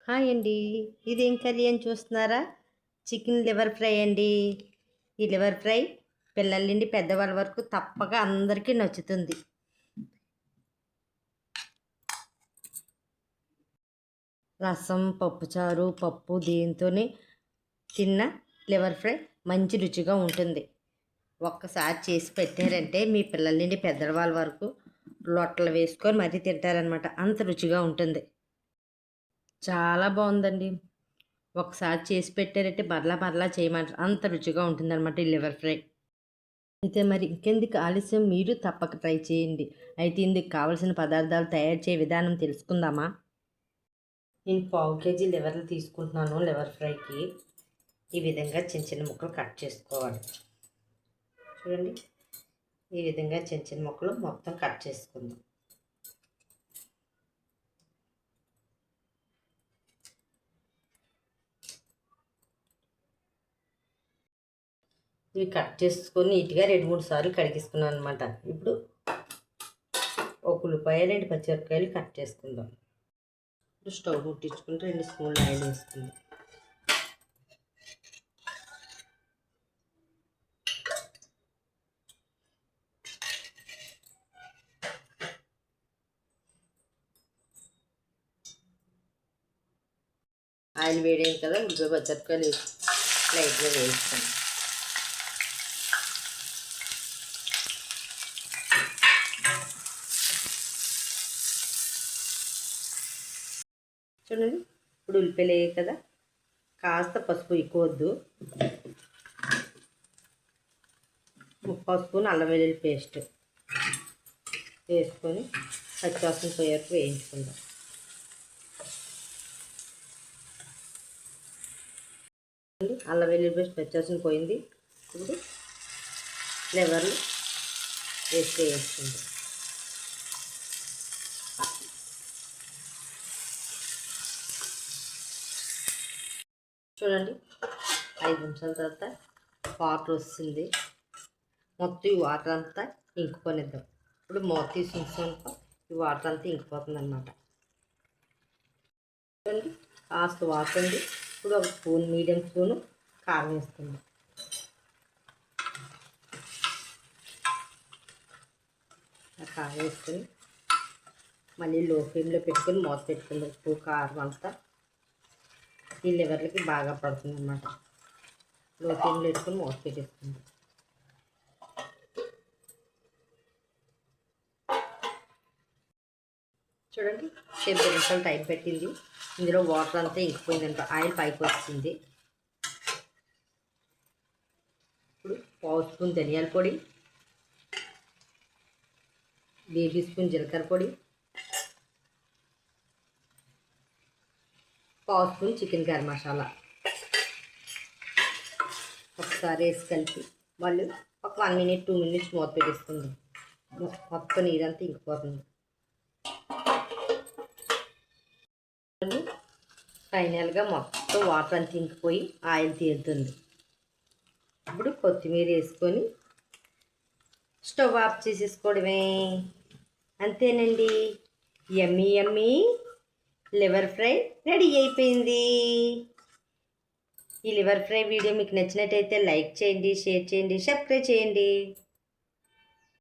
Hi అండి. ఇదేం curry అని చూస్తున్నారా? చికెన్ లివర్ ఫ్రై అండి. ఈ లివర్ ఫ్రై పిల్లల నుండి పెద్దవాళ్ళ వరకు తప్పక అందరికీ నచ్చుతుంది. రసం, పప్పుచారు, పప్పు దీంతోనే తిన్న లివర్ ఫ్రై మంచి రుచిగా ఉంటుంది. ఒక్కసారి చేసి పెట్టారంటే మీ పిల్లల నుండి పెద్దవాళ్ళ వరకు లొట్టలు వేసుకొని మరీ తింటారనమాట. అంత రుచిగా ఉంటుంది. చాలా బాగుందండి. ఒకసారి చేసి పెట్టారంటే మరలా మరలా చేయమంటారు. అంత రుచిగా ఉంటుందన్నమాట ఈ లివర్ ఫ్రై. అయితే మరి ఇంకెందుకు ఆలస్యం, మీరు తప్పక ట్రై చేయండి. అయితే ఇందుకు కావలసిన పదార్థాలు తయారు చేయ విధానం తెలుసుకుందామా? నేను పావు కేజీ లివర్లు తీసుకుంటున్నాను. లివర్ ఫ్రైకి ఈ విధంగా చిన్న చిన్న ముక్కలు కట్ చేసుకోవాలి. చూడండి, ఈ విధంగా చిన్న చిన్న ముక్కలు మొత్తం కట్ చేసుకుందాం. ఇవి కట్ చేసుకొని నీట్గా 2-3 సార్లు కడిగేసుకున్నాను అనమాట. ఇప్పుడు ఒక ఉల్లిపాయ, 2 పచ్చిమిరపకాయలు కట్ చేసుకుందాం. ఇప్పుడు స్టవ్ ముట్టించుకుంటే 2 స్పూన్లు ఆయిల్ వేసుకుందాం. ఆయిల్ వేడేది కదా, ఉల్లిపాయ పచ్చిమిరపకాయలు లైట్గా వేసుకుందాం. చూడండి, ఇప్పుడు ఉల్లిపాయలు వేయాలి కదా, కాస్త పసుపు ఎక్కువ వద్దు, 3/4 స్పూన్ అల్లం వెల్లుల్లి పేస్ట్ వేసుకొని పచ్చివాసన పోయేవరకు వేయించుకుందాం. అల్లం వెల్లుల్లి పేస్ట్ పచ్చివాసన పోయింది. ఇప్పుడు లివర్లు వేసుకుందాం. చూడండి, 5 నిమిషాల తర్వాత వాటర్ వస్తుంది. మొత్తం ఈ వాటర్ అంతా ఇంకిపోనిద్దాం. ఇప్పుడు మూత తీసి ఉంచుకుంటే ఈ వాటర్ అంతా ఇంకిపోతుంది అన్నమాట. చూడండి, కాస్త వాటర్ ఉంది. ఇప్పుడు ఒక స్పూన్, మీడియం స్పూను కారం వేసుకుందాం. కారం వేసుకొని మళ్ళీ లో ఫ్లేమ్లో పెట్టుకొని మూత పెట్టుకుందాం. ఉప్పు కారం అంతా ఈ లివర్లకి బాగా పడుతుంది అన్నమాట. లో ఫ్లేమ్లో పెట్టుకొని మూత పెట్టేసుకుందాం. చూడండి, 70 నిమిషాలు టైం పెట్టింది. ఇందులో వాటర్ అంతా ఇంకిపోయిందంట, ఆయిల్ పైకి వస్తుంది. ఇప్పుడు పావు స్పూన్ ధనియాల పొడి, బేబీ స్పూన్ జీలకర్ర పొడి, పావు స్పూన్ చికెన్ గరం మసాలా ఒకసారి వేసి కలిపి వాళ్ళు ఒక 1 మినిట్ 2 మినిట్స్ మూత పెట్టేసుకుందాం. మొత్తం నీరంతా ఇంకిపోతుంది. ఫైనల్గా మొత్తం వాటర్ అంతా ఇంకిపోయి ఆయిల్ తీరుతుంది. ఇప్పుడు కొత్తిమీర వేసుకొని స్టవ్ ఆఫ్ చేసేసుకోవడమే. అంతేనండి, yummy yummy liver fry ready అయిపోయింది. ఈ లివర్ ఫ్రై వీడియో మీకు నచ్చినట్టయితే లైక్ చేయండి, షేర్ చేయండి, సబ్స్క్రైబ్ చేయండి.